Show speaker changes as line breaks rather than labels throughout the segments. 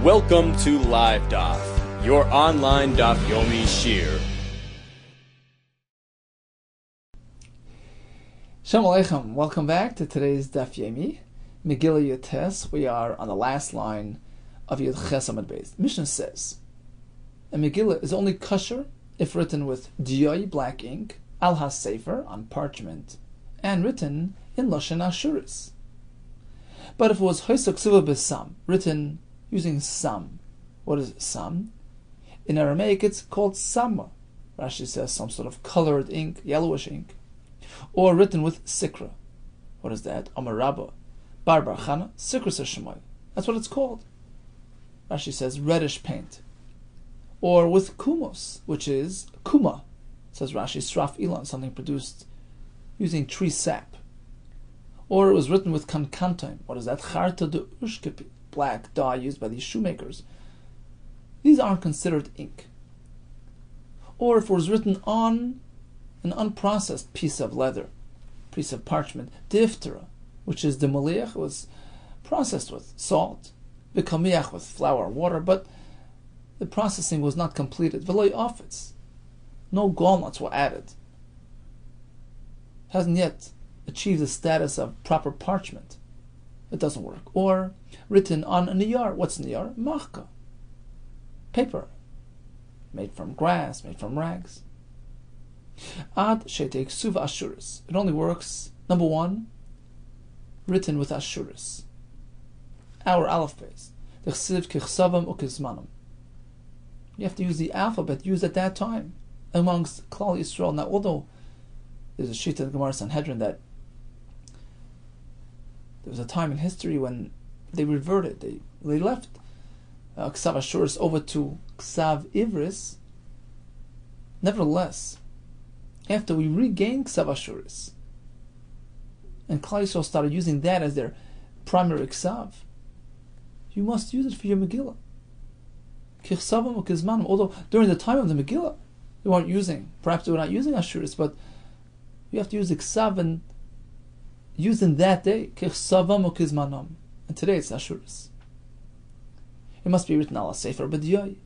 Welcome to Live Daf, your online Daf Yomi Shir.
Shalom Aleichem. Welcome back to today's Daf Yomi, Megillah Yotes. We are on the last line of Yud Ches Amud Beis. Mishnah says, a Megillah is only kosher if written with diyoi, black ink, al ha-sefer, on parchment, and written in Lashon Ashuris. But if it was hoisok suva b'sam, written using sam, what is sam? In Aramaic it's called sama. Rashi says some sort of colored ink, yellowish ink. Or written with sikra. What is that? Amar Rabba, Bar Bar Chana, sikra seshemai. That's what it's called. Rashi says reddish paint. Or with kumos, which is kuma. Says Rashi, sraf ilan, something produced using tree sap. Or it was written with kankantaim. What is that? Charta de ushkepi, black dye used by these shoemakers. These aren't considered ink. Or if it was written on an unprocessed piece of leather, piece of parchment, diftera, which is the maliach, was processed with salt, vikamiach with flour and water, but the processing was not completed. Veloy ofitz, no gallnuts were added. Hasn't yet achieved the status of proper parchment. It doesn't work. Or written on a niyar. What's niyar? Machka, paper, made from grass, made from rags. Ad shetek suv ashuris. It only works, number one, written with ashuris. Our alphabets. D'chsiv kichsavam ukizmanam. You have to use the alphabet used at that time amongst Klal Yisrael. Now, although there's a shita in Gemara Sanhedrin that there was a time in history when they reverted. They left Ksav Ashuris over to Ksav Ivris. Nevertheless, after we regained Ksav Ashuris, and Klal Yisrael started using that as their primary Ksav, you must use it for your Megillah. Kichsavam ukizmanam. Although during the time of the Megillah, they weren't using, perhaps they were not using Ashuris, but you have to use the Ksav and used in that day. Kichsavam ukizmanam. And today it's Ashuris. It must be written ala sefer b'diyai,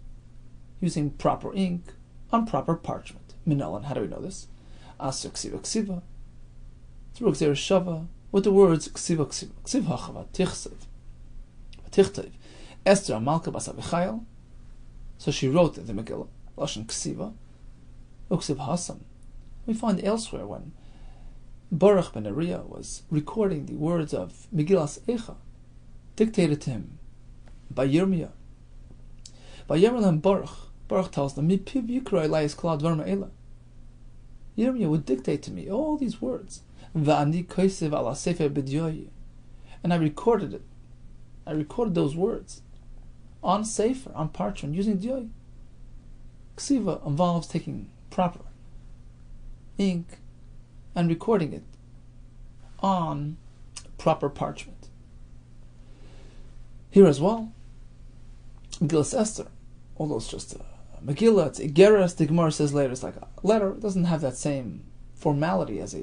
using proper ink on proper parchment. Minalan, how do we know this? Asur ksiva ksiva, through gzer shava, with the words ksiva ksiva, ksiv hachava, tichsev, tichtav, Esther Amalka bas Avichayil. So she wrote the Megillah, Lashon ksiva, uksiv hasam. We find elsewhere when Baruch ben Neriah was recording the words of Megillas Eicha, dictated to him by Yirmiyah. By Yirmiyah Baruch tells them, Mipiv yikra elayis kol advarim ha'ela. Yirmiyah would dictate to me all these words. V'ani kosev ala sefer b'diyoi. And I recorded it. I recorded those words on sefer, on parchment, using diyoi. Ksiva involves taking proper ink and recording it on proper parchment. Here as well, Megillah Esther, although it's just a Megillah, it's Igeras, the Gemara says later, it's like a letter. It doesn't have that same formality as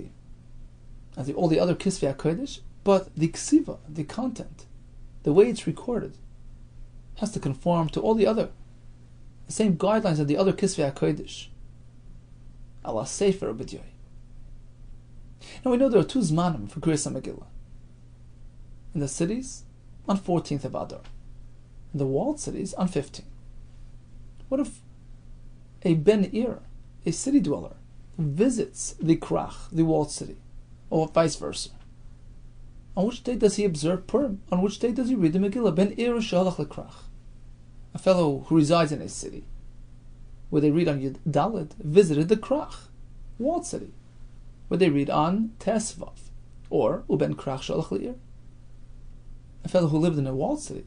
all the other Kisvei HaKodesh, but the Ksiva, the content, the way it's recorded, has to conform to all the same guidelines of the other Kisvei HaKodesh. Ala Sefer B'Diyoi. Now we know there are two Zmanim for Kriyas Megillah. In the cities, on 14th of Adar. In the walled cities, on 15th. What if a Ben Ir, a city dweller, visits the Krach, the walled city, or vice versa? On which day does he observe Purim? On which day does he read the Megillah? Ben Ir Shalach LeKrach. A fellow who resides in a city, where they read on Yud Dalet, visited the Krach, walled city, where they read on Tesvav, or Uben Krach Shalach Le'ir. A fellow who lived in a walled city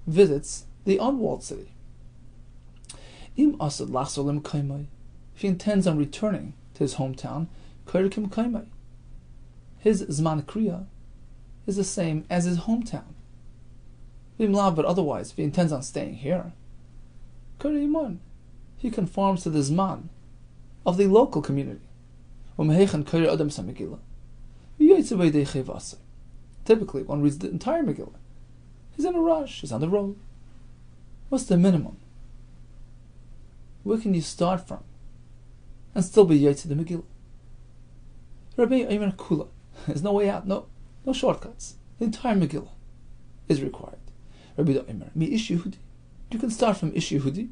visits the unwalled city. Im asad lachzolim kaimai. If he intends on returning to his hometown, kairikim kaimai. His zman kriya is the same as his hometown. But otherwise, if he intends on staying here, kairiman, he conforms to the zman of the local community. Typically, one reads the entire Megillah. He's in a rush, he's on the road. What's the minimum? Where can you start from and still be Yotze the Megillah? Rabbi Yehuda Kula. There's no way out, no shortcuts. The entire Megillah is required. Rabbi Yehuda Mi Ish Yehudi. You can start from Ish Yehudi,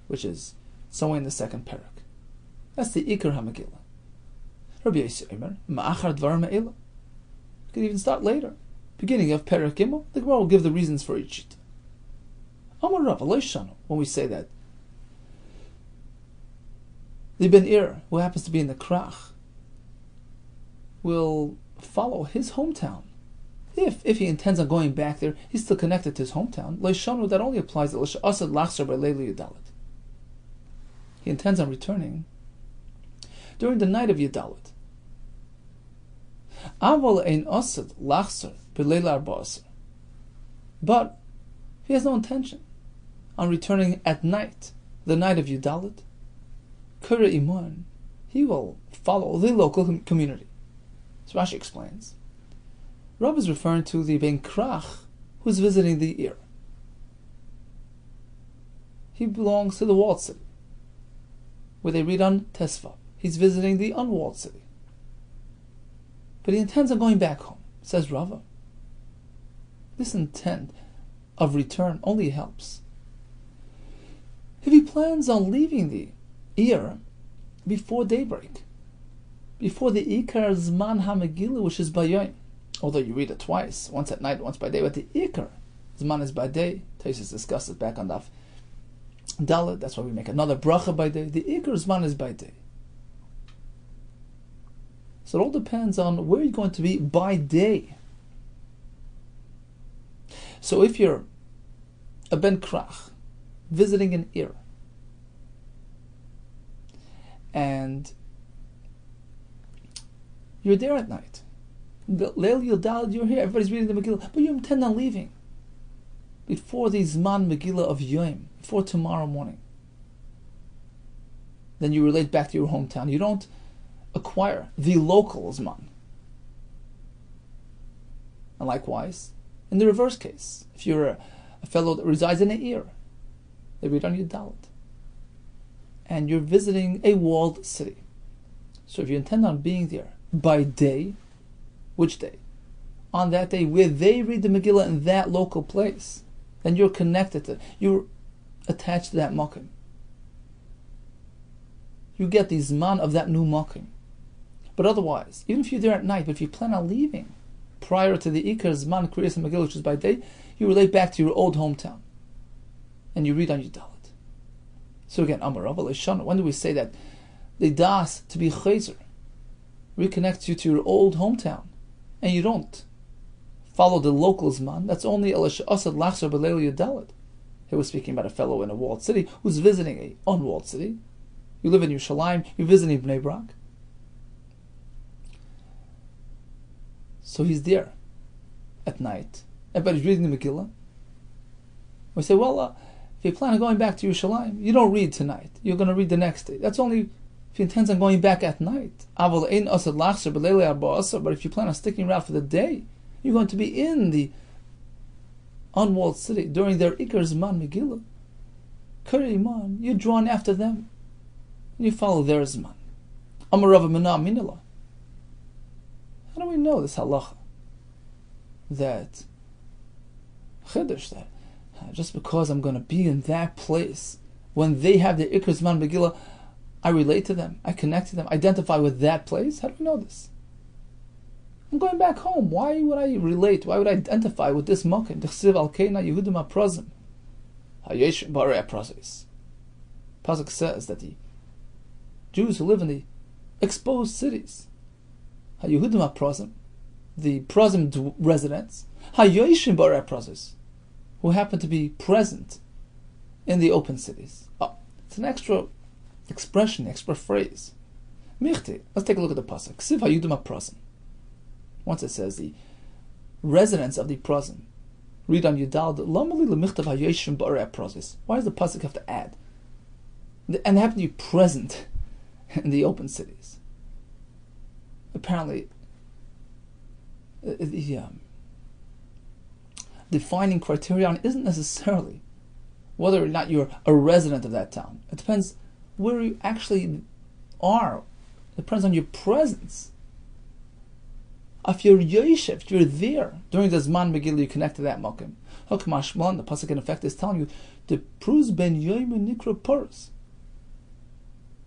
which is somewhere in the second parak. That's the Ikar HaMegillah. Rabbi Yehuda Ma'achar Dvar Me'ela. You can even start later. Beginning of Parak Gimel, the Gemara will give the reasons for each shita. Amar Rav Aloishanu, when we say that the Ben Ir, who happens to be in the Krach, will follow his hometown. If he intends on going back there, he's still connected to his hometown. Loishanu, that only applies to Asad Lachsar by Leili Yudalit. He intends on returning during the night of Yudalit. Aval ein Asad Lachsar by Leili Arba'asar. But he has no intention on returning at night, the night of Yudalit. Kura Iman, he will follow the local community. So Rashi explains. Rav is referring to the Ben Krach who's visiting the Ir. He belongs to the walled city, where they read on Tesvav. He's visiting the unwalled city. But he intends on going back home, says Rava. This intent of return only helps if he plans on leaving the Ir before daybreak, before the Ikar Zman HaMegillah, which is by Yom. Although you read it twice, once at night, once by day, but the Ikar Zman is by day. Taisus discusses back on Daf Dalet. That's why we make another bracha by day. The Ikar Zman is by day. So it all depends on where you're going to be by day. So if you're a Ben Krach visiting an Ir, and you're there at night, Leil Yudal, you're here, everybody's reading the Megillah, but you intend on leaving before the Zman Megillah of Yom, before tomorrow morning. Then you relate back to your hometown. You don't acquire the local Zman. And likewise, in the reverse case, if you're a fellow that resides in an Ir, they read on Yudalit, and you're visiting a walled city. So if you intend on being there by day, which day? On that day where they read the Megillah in that local place, then you're connected to, you're attached to that Mokim. You get the Zman of that new Mokim. But otherwise, even if you're there at night, but if you plan on leaving prior to the Ikar Zman Kriyas Megillah, which is by day, you relate back to your old hometown, and you read on Yudalit. So again, Amar Rav Aloishanu, when do we say that the Das to be Chayzer reconnects you to your old hometown, and you don't follow the local Zman? That's only Asad Lachsar B'Leil Yudalit. He was speaking about a fellow in a walled city who's visiting a unwalled city. You live in Yerushalayim, you're visiting Bnei Brak. So he's there at night. Everybody's reading the Megillah. We say, well, if you plan on going back to Yerushalayim, you don't read tonight. You're going to read the next day. That's only if he intends on going back at night. But if you plan on sticking around for the day, you're going to be in the unwalled city during their Ikar Zman Megillah. Kari Iman, you're drawn after them. You follow their Zman. Amar Rav Mina Minillah. How do we know this halacha? That Chiddush, that just because I'm going to be in that place when they have the Ikar Zman Megillah, I relate to them, I connect to them, identify with that place? How do we know this? I'm going back home. Why would I relate? Why would I identify with this mokim? D'chsiv al keina Yehudim ha'prozim hayesh barei ha'prozis. Pasuk says that the Jews who live in the exposed cities, haYehudim ha'prozim, the prozim residents, hayesh barei ha'prozis, who happen to be present in the open cities. Oh, it's an extra expression, extra phrase. Michti. Let's take a look at the pasuk. Ksiv haYehudim ha'prozim. Once it says the residents of the prozim, read on Yudal, why does the pasuk have to add? And they happen to be present in the open cities. Apparently, the defining criterion isn't necessarily whether or not you're a resident of that town. It depends where you actually are. It depends on your presence. If you're Yosef, if you're there during the Zman Megillah, you connect to that Mokim. Hokmashmon, the pasuk in effect is telling you the Pruz ben Yoim Nikra Purus.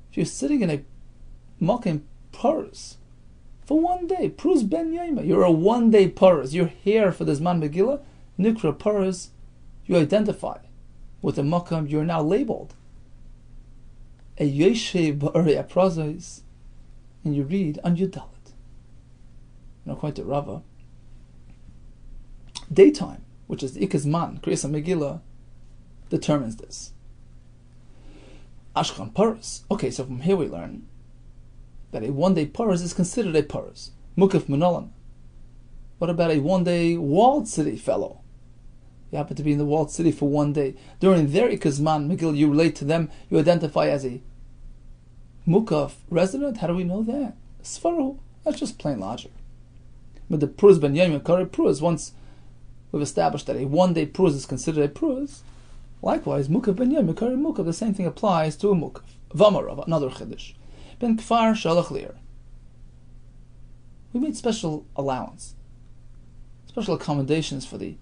If you're sitting in a Mokim Purus for one day, Pruz ben Yoim, you're a 1 day Purus. You're here for the Zman Megillah, Nikra Purus. You identify with the Mokim. You're now labeled a Yosef Ba'arei Aprazos, and you read on Yudalit. And according to Rava, daytime, which is the Ikazman, Kriyas Megillah, determines this. Ashkan Paras. Okay, so from here we learn that a 1 day Paras is considered a Paras. Mukaf Manolan. What about a 1 day walled city fellow? You happen to be in the walled city for 1 day. During their Ikazman Megillah, you relate to them, you identify as a Mukaf resident. How do we know that? Svaru. That's just plain logic. But the Pruz ben Yom Kari Pruz, once we've established that a 1 day Pruz is considered a Pruz, likewise, Mukaf ben Yom Kari Mukaf, the same thing applies to a Mukaf. Vamarav, another Chiddush. Ben Kfar Shalach Lir. We made special allowance, special accommodations for the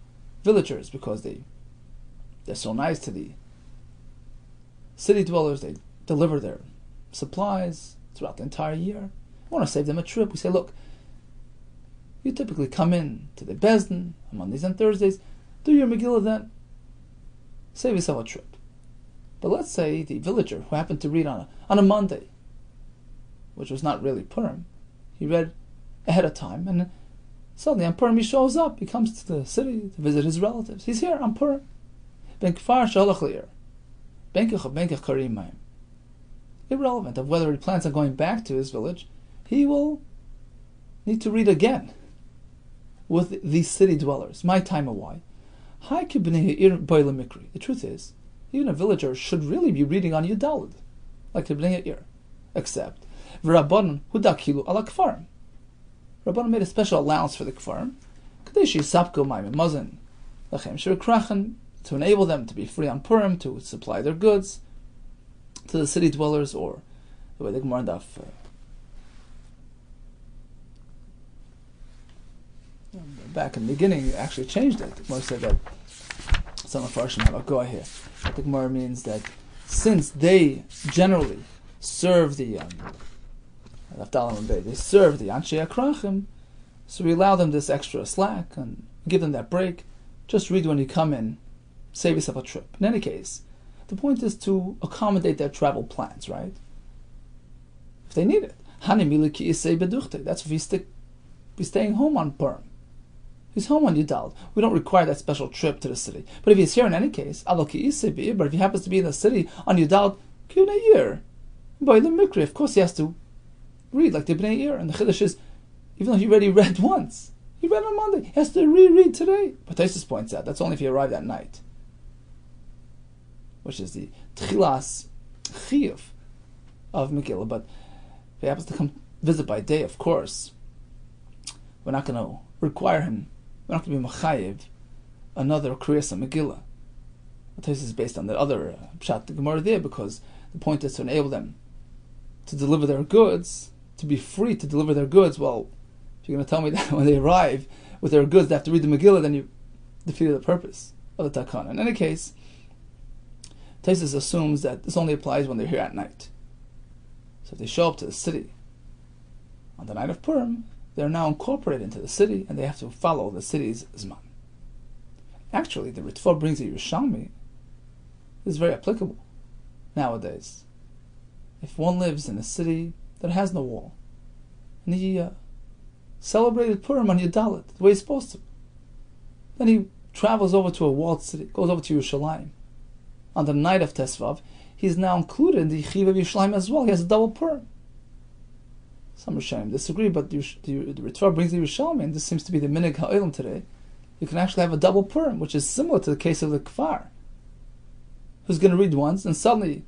villagers because they're so nice to the city dwellers. They deliver their supplies throughout the entire year. We want to save them a trip. We say, look, you typically come in to the Bezdin on Mondays and Thursdays, do your Megillah then, save yourself a trip. But let's say the villager who happened to read on a Monday, which was not really Purim, he read ahead of time, and suddenly on Purim he shows up, he comes to the city to visit his relatives. He's here on Purim. Ben Kfar Shalach Lir. Benkach Karim. Irrelevant of whether he plans on going back to his village, he will need to read again with these city dwellers. My time of why? The truth is, even a villager should really be reading on Yudalid, like Bnei Ir, except Rabbanon Hudakilu ala Kfarim. Rabbanon made a special allowance for the Kfarim, Kadeshi Sapko Maimim Mazin, Lachem Shir Krachen, to enable them to be free on Purim, to supply their goods to the city dwellers, or the way the Gemara Daf back in the beginning actually changed it. The Gemara said that some of Farshim have a go here. The Gemara means that since they generally serve the they serve the Anshe Akrachim, so we allow them this extra slack and give them that break. Just read when you come in, save yourself a trip. In any case, the point is to accommodate their travel plans, right? If they need it. That's if he's staying home on Purim. He's home on Yudal. We don't require that special trip to the city. But if he's here in any case, but if he happens to be in the city on Yudal, by the Mikri, of course he has to read like the Bnei Ir. And the Chiddush is, even though he already read once, he read on Monday, he has to reread today. But Taisus points out, that's only if he arrived at night, which is the Tchilas Chiyuv of Megillah. But if he happens to come visit by day, of course, we're not going to require him, we're not going to be Machayev another Kriyas Megillah. This is based on the other Pshat the Gemara there, because the point is to enable them to deliver their goods, to be free to deliver their goods. Well, if you're going to tell me that when they arrive with their goods they have to read the Megillah, then you defeated the purpose of the Takana. In any case, Taisus assumes that this only applies when they're here at night. So if they show up to the city on the night of Purim, they're now incorporated into the city and they have to follow the city's Zman. Actually, the Ritva brings a Yerushalmi. This is very applicable nowadays. If one lives in a city that has no wall, and he celebrated Purim on Yudalit the way he's supposed to, then he travels over to a walled city, goes over to Yerushalayim. On the night of Tesvav, he's now included in the Chiv of Yerushalayim as well. He has a double Purim. Some Rishonim disagree, but the Ritva brings the Yerushalmi, and this seems to be the Minig Ha'olam today. You can actually have a double Purim, which is similar to the case of the Kfar, who's going to read once, and suddenly,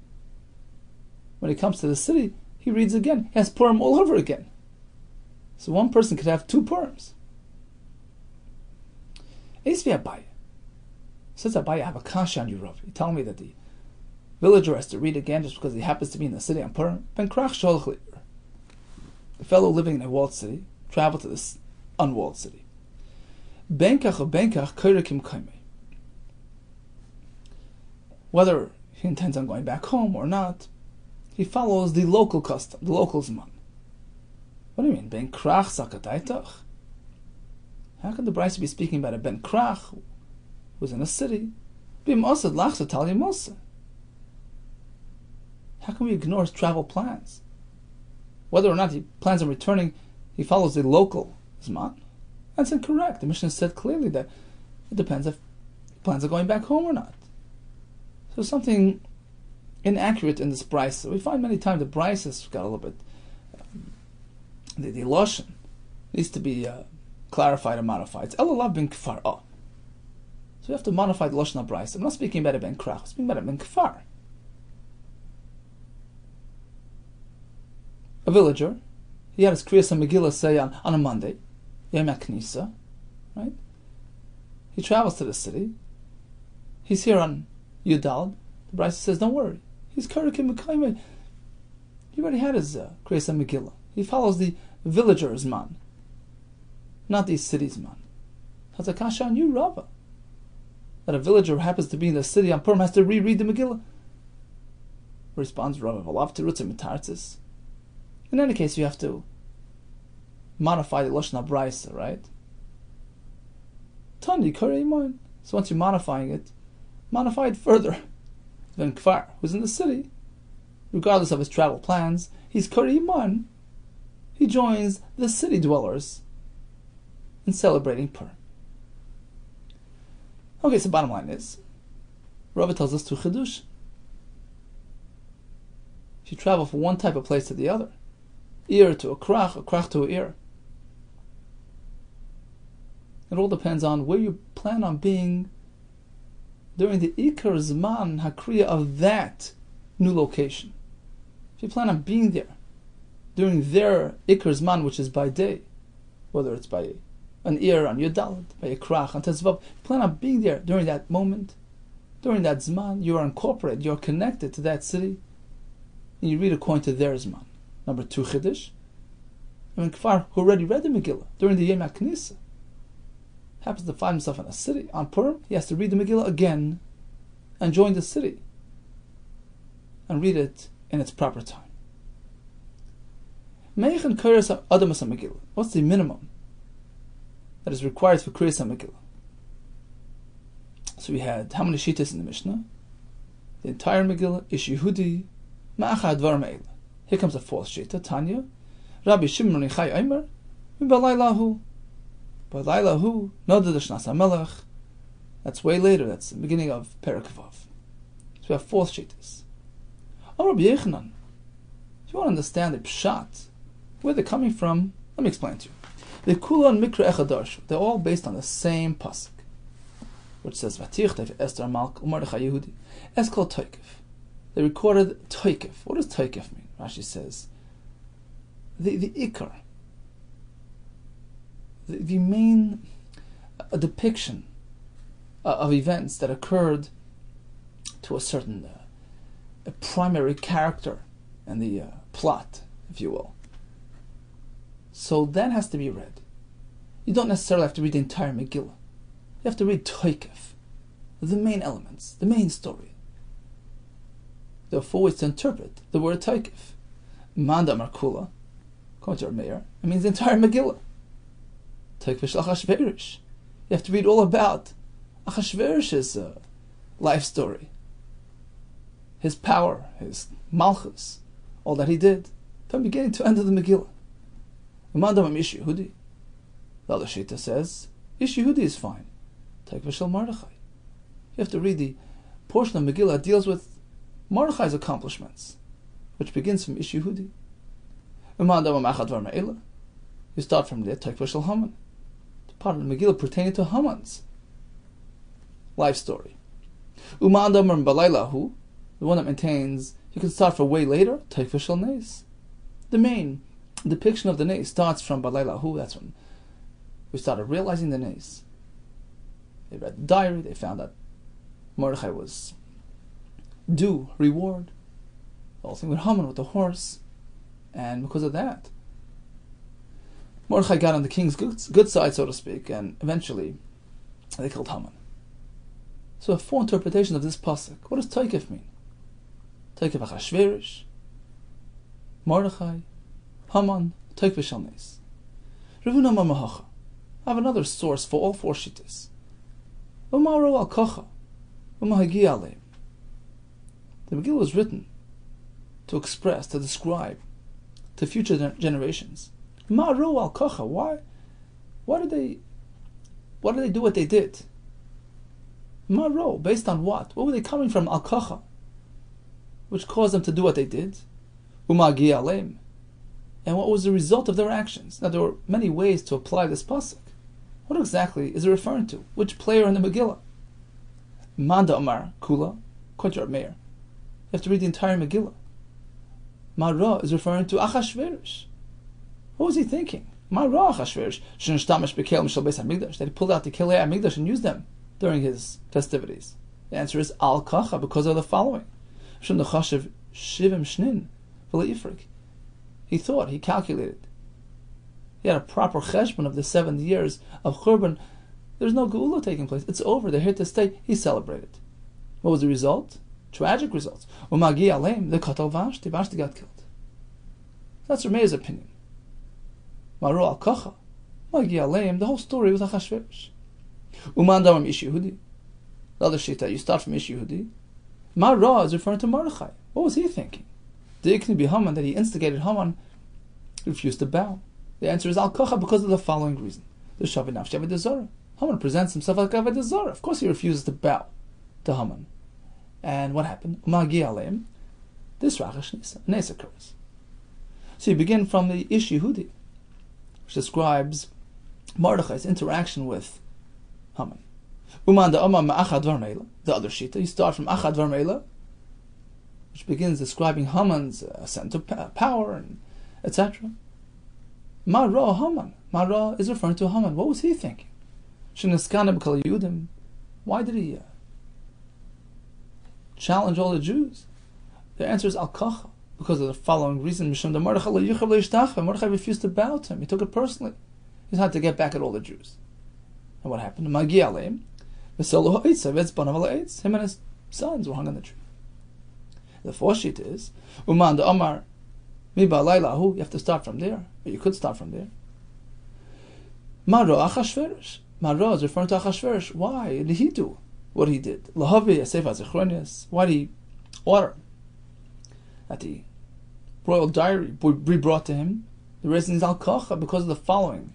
when he comes to the city, he reads again. He has Purim all over again. So one person could have two Purims. Esvi Abaye. Says Abaye, I have a kasha on you, Rav. You tell me that the villager has to read again just because he happens to be in the city on Purim? Ben krach sholach li'ir. A fellow living in a walled city traveled to this unwalled city. Benkach or benkach koirikim kaimei. Whether he intends on going back home or not, he follows the local custom, the local zman. What do you mean? Ben krach sakataitach? How can the Brisa be speaking about a ben krach who's in a city? Bim osad lachsa tali mosa. How can we ignore his travel plans? Whether or not he plans on returning, he follows the local zman. That's incorrect. The Mishnah said clearly that it depends if he plans on going back home or not. So something inaccurate in this Brisa. We find many times the Brisa's got a little bit. The lashon needs to be clarified and modified. It's elalav ben kfar. So we have to modify the lashon of Brisa. I'm not speaking about a ben krach. I'm speaking about a ben kfar. A villager, he had his kriyas and Megillah say on a Monday, Yom HaKnisa, right? He travels to the city. He's here on Yudal. The Brisa says, don't worry. He's Karikim Mekayme. He already had his kriyas and Megillah. He follows the villager's man, not the city's man. That's a kasha on you, Rava. That a villager who happens to be in the city on Purim has to reread the Megillah. Responds Rava, Valav Terutzim Mitartzis. In any case, you have to modify the Lashon HaBraisa, right? Tani Karei Moin. So once you're modifying it, modify it further. Then Kfar, who's in the city, regardless of his travel plans, he's Karei Moin. He joins the city dwellers in celebrating Purim. Okay, so bottom line is, Rava tells us to Chidush. If you travel from one type of place to the other, ear to a krach to a ear, it all depends on where you plan on being during the Ikar Zman Hakriya of that new location. If you plan on being there during their Ikar Zman, which is by day, whether it's by an ear on Yudalad, by a krach on Tezvav, you plan on being there during that moment, during that Zman, you are incorporated, you are connected to that city, and you read according to their Zman. Number 2, Chiddush. And Kfar, who already read the Megillah during the Yom HaKnisa, happens to find himself in a city on Purim, he has to read the Megillah again and join the city and read it in its proper time. Meichan Kriyas Adamas Megillah. What's the minimum that is required for Kriyas Megillah? So we had how many shitas in the Mishnah? The entire Megillah, Ish Yehudi, Ma'acha Advar Me'ela. Here comes a fourth shita, Tanya. Rabbi Shimon Chai Omer, Balaylahu. Balaylahu, Noda Deshnas HaMelech. That's way later, that's the beginning of Perek Vav. So we have fourth shitas. Oh, Rabbi Yechanan, if you want to understand the Pshat, where they're coming from, let me explain to you. The Kula and Mikra Echadarshu, they're all based on the same pasuk, which says, Vatich Teif Esther Malk Umardechai Yehudi. It's called Toikif. They recorded Toikif. What does Toikif mean? Rashi says, the Ikar, the main depiction of events that occurred to a certain a primary character in the plot, if you will. So that has to be read. You don't necessarily have to read the entire Megillah. You have to read Toikif, the main elements, the main story. There are 4 ways to interpret the word Toikif. Manda Markula, according to our mayor, it means the entire Megillah. Toikif Achashverosh. You have to read all about Achashverosh's life story, his power, his malchus, all that he did, from beginning to end of the Megillah. Mandam Ish Yehudi. The other Shita says, Ish Yehudi is fine. Toikif Shel Mordechai. You have to read the portion of Megillah that deals with Mordechai's accomplishments, which begins from Ish Yehudi. You start from there, Toikif Shel Haman. The part of the Megillah pertaining to Haman's life story. Umandam Balaylahu, the one that maintains you can start for way later, Toikif Shel Neis. The main depiction of the Neis starts from Balaylahu. That's when we started realizing the Neis. They read the diary, they found that Mordechai was due reward. The whole thing with Haman, with the horse. And because of that, Mordechai got on the king's good side, so to speak, and eventually they killed Haman. So a full interpretation of this pasuk. What does Toikef mean? Toikef Achashverosh, Mordechai, Haman, Toikef Shalnes. Ravuna Mamahacha. I have another source for all four shittas. Umaro al Kocha, Umahagi Aleim. The Megillah was written to express, to describe to future generations. Ma'ro al Kocha. Why did they do what they did? Ma'ro, based on what? What were they coming from al Kocha, which caused them to do what they did? Umahagi Aleim. And what was the result of their actions? Now there were many ways to apply this pasuk. What exactly is it referring to? Which player in the Megillah? Manda Amar Kula, quote Rabbi Meir. You have to read the entire Megillah. Mara is referring to Achashverosh. What was he thinking? Mara Achashverosh shenishtamesh bekel mishal beis hamikdash, that he pulled out the kelei hamikdash and used them during his festivities. The answer is al kacha, because of the following. Shem nechashev shivim shnin v'leifrik. He thought, he calculated. He had a proper cheshbon of the 70 years of Churban. There's no geula taking place. It's over. They're here to stay. He celebrated. What was the result? Tragic results. Umagi aleim, the katal Vashti. Vashti got killed. That's Rameir's opinion. Maru al kacha, Umagi aleim. The whole story was Achashverosh. Umandamam Ish Yehudi. The other shita, you start from Ish Yehudi. Mara is referring to Mordechai. What was he thinking? The Ikni be Haman, that he instigated Haman, refused to bow. The answer is al kacha, because of the following reason. The Shavi Nafshi Avodah Zarah. Haman presents himself like Avodah Zarah. Of course he refuses to bow to Haman. And what happened? Umagi aleim. This Rachash Nes occurs. So you begin from the Ish Yehudi, which describes Mordechai's interaction with Haman. Umanda Amma Ma'achad Varmeila. The other shita, you start from Achad Varmeila, which begins describing Haman's ascent to power, and etc. Mara Haman. Mara is referring to Haman. What was he thinking? Sheniskana b'kol Yehudim. Why did he challenge all the Jews? The answer is al kacha, because of the following reason. Mordechai refused to bow to him. He took it personally. He had to get back at all the Jews. And what happened? Him and his sons were hung on the tree. The fourth sheet is Uman the Amar Miba Lailahu. You have to start from there, or you could start from there. Maro Achashverosh. Maro is referring to Achashverosh. Why did he do what he did? Lahavi Sefer Zechronius. Why did he order that the royal diary be brought to him? The reason is al kacha, because of the following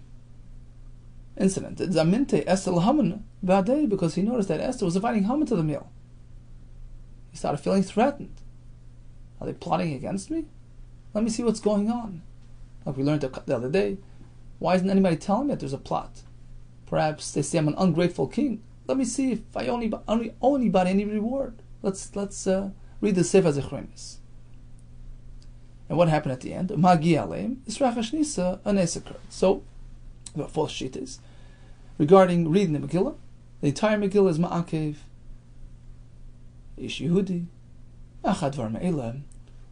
incident. Zaminte Esther Haman Vadei, because he noticed that Esther was inviting Haman to the meal. He started feeling threatened. Are they plotting against me? Let me see what's going on. Like we learned the other day, why isn't anybody telling me that there's a plot? Perhaps they say I'm an ungrateful king. Let me see if I only owe anybody any reward. Let's read the Sefer Zechronius. And what happened at the end? Magi aleim, Israchash Nisa, a nes occurred. So, the fourth sheet is regarding reading the Megillah. The entire Megillah is Ma'akev, Ish Yehudi, Achad Varmeila,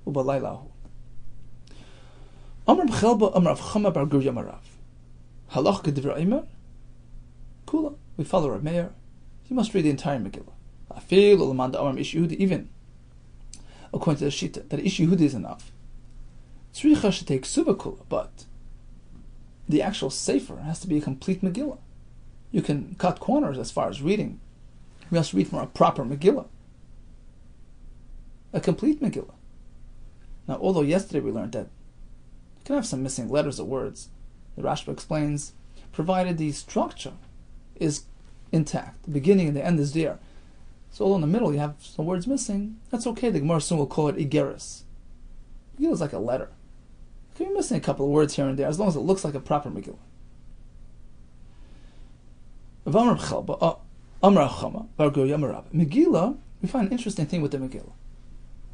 Ubalaylahu. Amar B'chelba, Amar Avchama Bar Gur Yamarav. Halach Kedivra Eimer, Kula. We follow Rabbi Meir. You must read the entire Megillah. Afil Ulamanda Amar Ish Yehudi, even according to the Shita, that Ish Yehudi is enough. Tzricha should take Suba Kula, but the actual Sefer has to be a complete Megillah. You can cut corners as far as reading. We must read from a proper Megillah. A complete Megillah. Now, although yesterday we learned that you can have some missing letters or words, the Rashba explains, provided the structure is intact, the beginning and the end is there. So although in the middle you have some words missing, that's okay. The Gemara soon will call it Igeris. Megillah is like a letter. You can be missing a couple of words here and there, as long as it looks like a proper Megillah. Megillah, we find an interesting thing with the Megillah.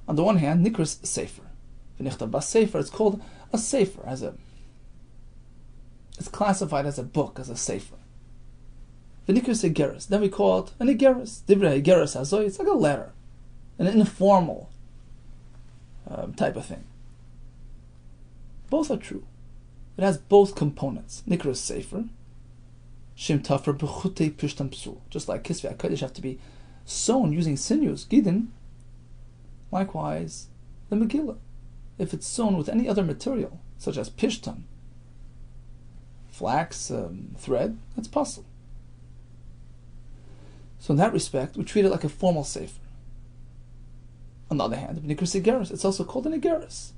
On the one hand, Nikras Sefer. It's called a Sefer, it's classified as a book, as a Sefer. V'nikras Igeres. Then we call it an Igeres. Divrei Igeres Hazoy. It's like a letter, an informal type of thing. Both are true. It has both components. Nikras Sefer, Shem Tafar B'chutei Pishtam Psul. Just like Kisvei HaKodesh have to be sewn using sinews, Gidin. Likewise, the Megillah, if it's sewn with any other material, such as Pishtam, flax, thread, that's possible. So in that respect, we treat it like a formal sefer. On the other hand, Nikras Igeres, it's also called an Igeres,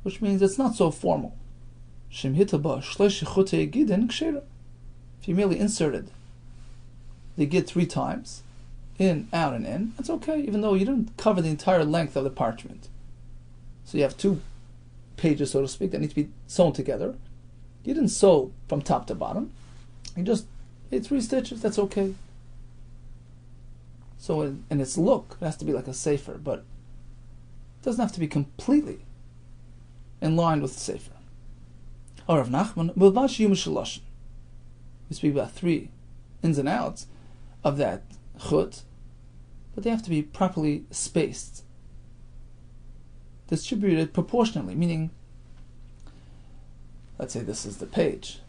which means it's not so formal. Shem hitaba shlesh chutei gidin kshera. If you merely inserted the gid 3 times, in, out, and in, that's okay, even though you didn't cover the entire length of the parchment. So you have 2 pages, so to speak, that need to be sewn together. You didn't sew from top to bottom. You just made 3 stitches, that's okay. So in its look, it has to be like a sefer, but it doesn't have to be completely in line with the sefer. Or Rav Nachman, we speak about 3 ins and outs of that chut, but they have to be properly spaced, distributed proportionally, meaning, let's say this is the page,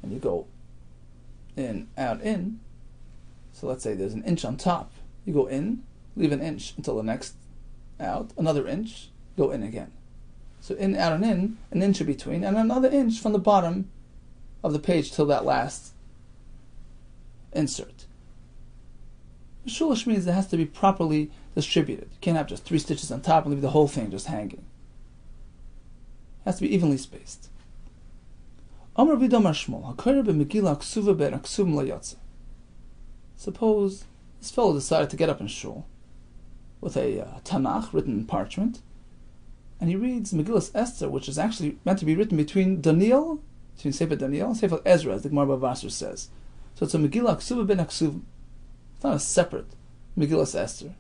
and you go in, out, in, so let's say there's an inch on top, you go in, leave an inch until the next out, another inch, go in again. So in, out, and in, an inch in between, and another inch from the bottom of the page till that last insert. Shulish means it has to be properly distributed. You can't have just 3 stitches on top and leave the whole thing just hanging. It has to be evenly spaced. Suppose this fellow decided to get up in shul with a Tanakh written in parchment, and he reads Megillah Esther, which is actually meant to be written between Sefer Daniel and Sefer Ezra, as the Gemara Bavasar says. So it's a Megillah Ksuva ben Aksuvim. It's not a separate Megillah Esther.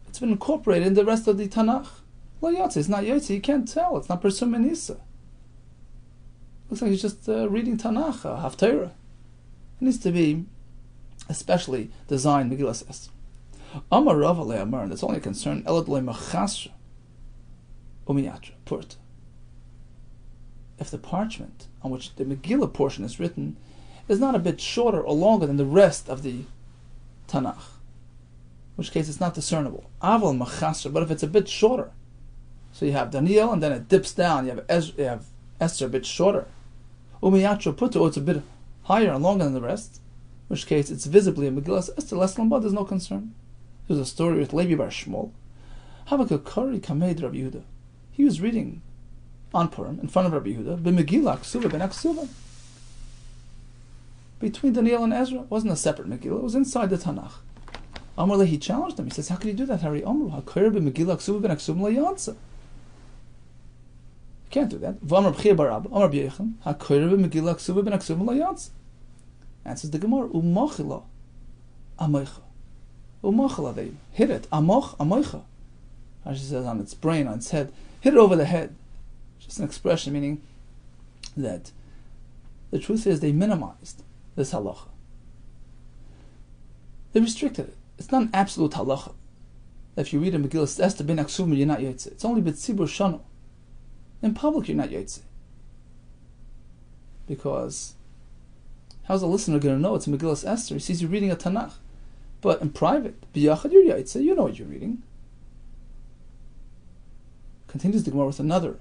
It's been incorporated in the rest of the Tanakh. Lo Yotze, it's not Yotze, you can't tell. It's not Persum Menisa. Looks like he's just reading Tanakh, Haftarah. It needs to be especially designed Megillah Esther. Amar Rav Alei Amar, that's only a concern, Elad Loi Machasra Umiyatra, Purta. If the parchment on which the Megillah portion is written is not a bit shorter or longer than the rest of the Tanakh, in which case it's not discernible. Aval Machasra, but if it's a bit shorter, so you have Daniel and then it dips down, you have Esther a bit shorter. Umiyatra Purta, or it's a bit higher and longer than the rest, in which case it's visibly a Megillah Esther, less lambad, there's no concern. There's a story with Levi Bar Shmuel. Havakakari Kamed Rabbi Yehuda. He was reading on Purim in front of Rabbi Yehuda, Megillah Ksuva ben Aksuva. Between Daniel and Ezra, it wasn't a separate Megillah, it was inside the Tanakh. Amarle, he challenged him. He says, how can you do that? Hari Amru, HaKoyer Megillah Ksuva ben Aksuva layansa. You can't do that. V'amar B'chir bar Abba, Amar B'yechem, HaKoyer Megillah Ksuva ben Aksuva layansa. Answers the Gemara, Umachila Amoicha. Umachila, they hit it. Amoch, Amoicha. Rashi says on its brain, on its head, hit it over the head. Just an expression meaning that the truth is they minimized this halacha. They restricted it. It's not an absolute halacha. If you read a Megillah Esther ben Aksum, you're not yotze. It's only b'tzibur shanu. In public, you're not yotze. Because how's a listener going to know it's a Megillah Esther? He sees you reading a Tanakh. But in private, b'yachad, you're yotze. You know what you're reading. Continues the Gemara with another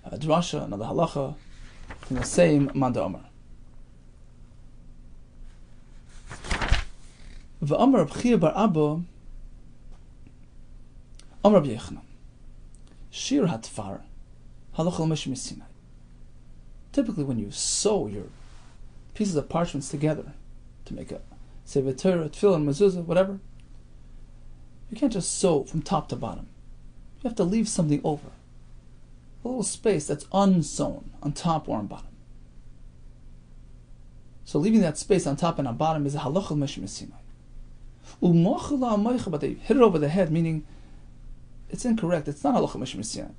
drasha, another halacha, from the same Manda Amar. V'amar B'chia bar Abba, Amar B'yechna, Shir hatfar, halacha l'mesh misinai. Typically, when you sew your pieces of parchments together to make a Sefer Torah, Tefillah, Mezuzah, whatever, you can't just sew from top to bottom. You have to leave something over. A little space that's unsewn on top or on bottom. So leaving that space on top and on bottom is a halacha l'mesh misinai. But they hit it over the head, meaning it's incorrect. It's not halacha l'mesh misinai.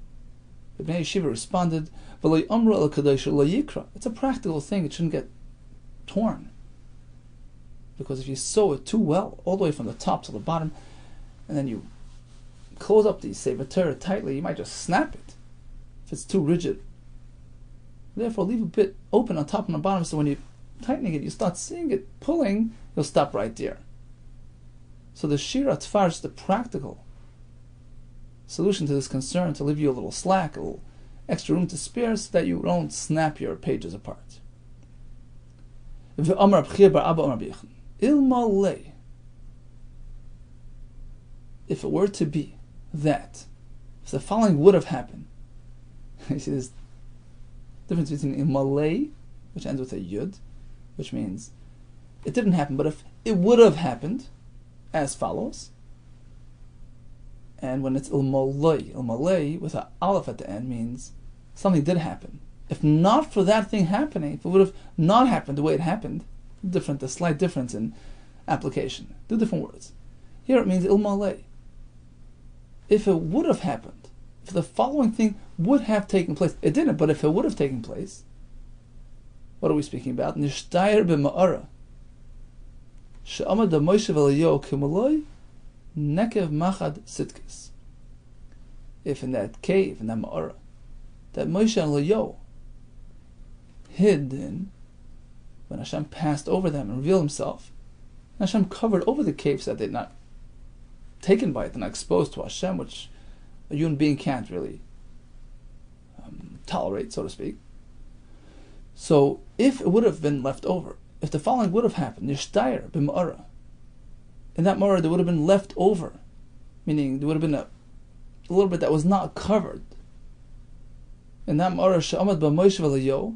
The Bnei Yeshiva responded, "V'lo amru el kadosh lo yikra." It's a practical thing. It shouldn't get torn. Because if you sew it too well, all the way from the top to the bottom, and then you close up the Sefer Torah tightly, you might just snap it if it's too rigid. Therefore, leave a bit open on top and on the bottom, so when you're tightening it, you start seeing it pulling, you'll stop right there. So the Shira Tfar is the practical solution to this concern, to leave you a little slack, a little extra room to spare, so that you don't snap your pages apart. Ilmalei, if it were to be that, if the following would have happened, you see this difference between ilmalei, which ends with a yud, which means it didn't happen, but if it would have happened, as follows, and when it's ilmalei with an aleph at the end means something did happen. If not for that thing happening, if it would have not happened the way it happened, a slight difference in application, two different words. Here it means ilmalei. If it would have happened, if the following thing would have taken place, it didn't, but if it would have taken place, what are we speaking about? Nishtayr b'ma'ara she'amad ha'moshe v'alayo k'maloi nekev machad sitkis. If in that cave, in that ma'ara, that Moshe and Layo hid in, when Hashem passed over them and revealed himself, Hashem covered over the cave so that they're not taken by it, they're not exposed to Hashem, which a human being can't really tolerate, so to speak. So if it would have been left over, if the following would have happened, Nishtayr b'ma'ara, in that ma'ara there would have been left over, meaning there would have been a little bit that was not covered. In that ma'ara she'amad b'Moshe v'Layo,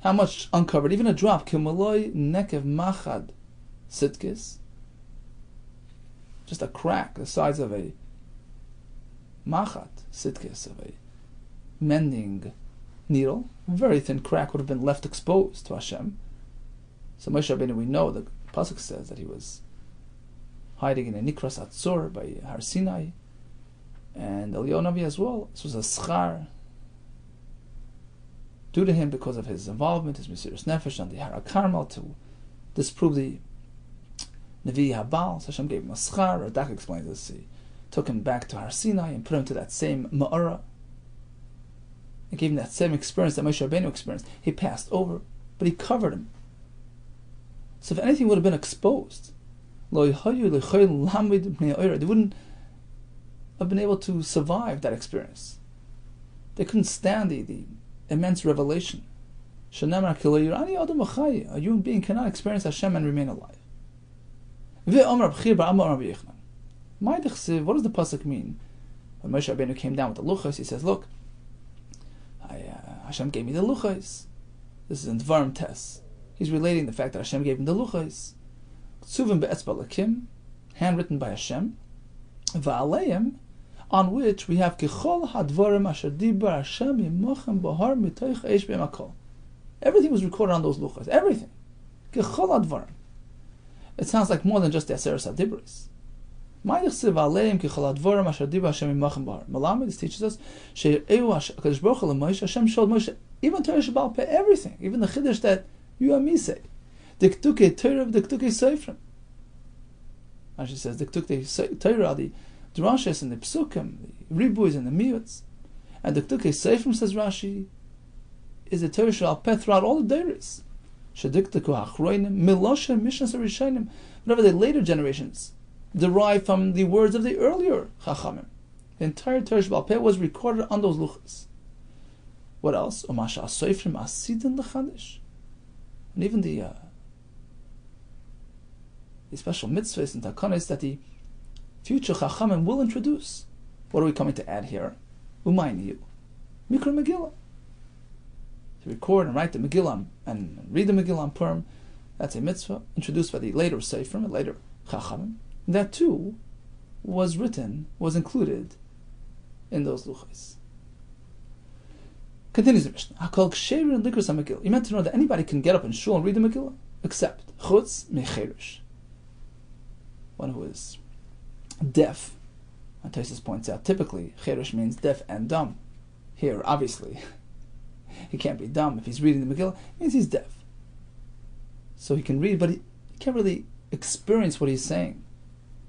how much uncovered? Even a drop. Kimaloi nekev machad sitkis, just a crack the size of a machat sitkis, of a mending needle. A very thin crack would have been left exposed to Hashem. So Moshe Rabbeinu, we know the pasuk says that he was hiding in a nikras atzor by Har Sinai, and Eliyahu Navi as well. This was a schar due to him because of his involvement, his Mesiras Nefesh on the Har HaKarmel to disprove the Nevi Habal. So Hashem gave him a schar. Radak explains this. He took him back to Har Sinai and put him to that same Ma'ara and gave him that same experience that Moshe Rabbeinu experienced. He passed over, but he covered him. So if anything would have been exposed, they wouldn't have been able to survive that experience. They couldn't stand the immense revelation. A human being cannot experience Hashem and remain alive. What does the pasuk mean? When Moshe Rabbeinu came down with the luchos, he says, "Look, Hashem gave me the luchos." This is in Dvarim Tes. He's relating the fact that Hashem gave him the luchos, ksuvim be'etzba lakim, handwritten by Hashem, va'aleim, on which we have Kechol hadvarim asher dibar Hashem imochem bahar mitoich eish b'makol. Everything was recorded on those luchos. Everything. Kechol hadvarim. It sounds like more than just the Aseres HaDibros. Ma'yichsiv aleim kechol hadvarim asher dibar Hashem imochem bahar. Malamed, this teaches us she'eu HaKadosh Baruch Hu l'Moshe, Hashem showed Moshe even Torah Shabbat Peh, everything, even the Chiddush that you and me say. Diktukei Torah, diktukei Seifrim. Rashi says diktukei Torah, the drashas and the psukim, the ribuis and the miuts, and the Ktukei Seifrim, says Rashi, is the Torah shall peh throughout all the deiris. Shediktaku hachroinim milosha mishnas arishonim. Whatever the later generations derive from the words of the earlier chachamim. The entire Torah Sheba'al Peh was recorded on those luchas. What else? Umasha Seifrim asidin lechadish, and even the special mitzvahs and takanos that the future Chachamim will introduce. What are we coming to add here? Umayniyu. Mikra Megillah. To record and write the Megillah and read the Megillah on Purim, that's a mitzvah introduced by the later Seifrim and later Chachamim. That too was included in those luchos. Continues the Mishnah. Hakol ksheir and likros ha-Megillah. You meant to know that anybody can get up in shul and read the Megillah, except chutz mecherush, one who is deaf. And Tosfos points out, typically, cherush means deaf and dumb. Here, obviously, he can't be dumb. If he's reading the Megillah, it means he's deaf. So he can read, but he can't really experience what he's saying.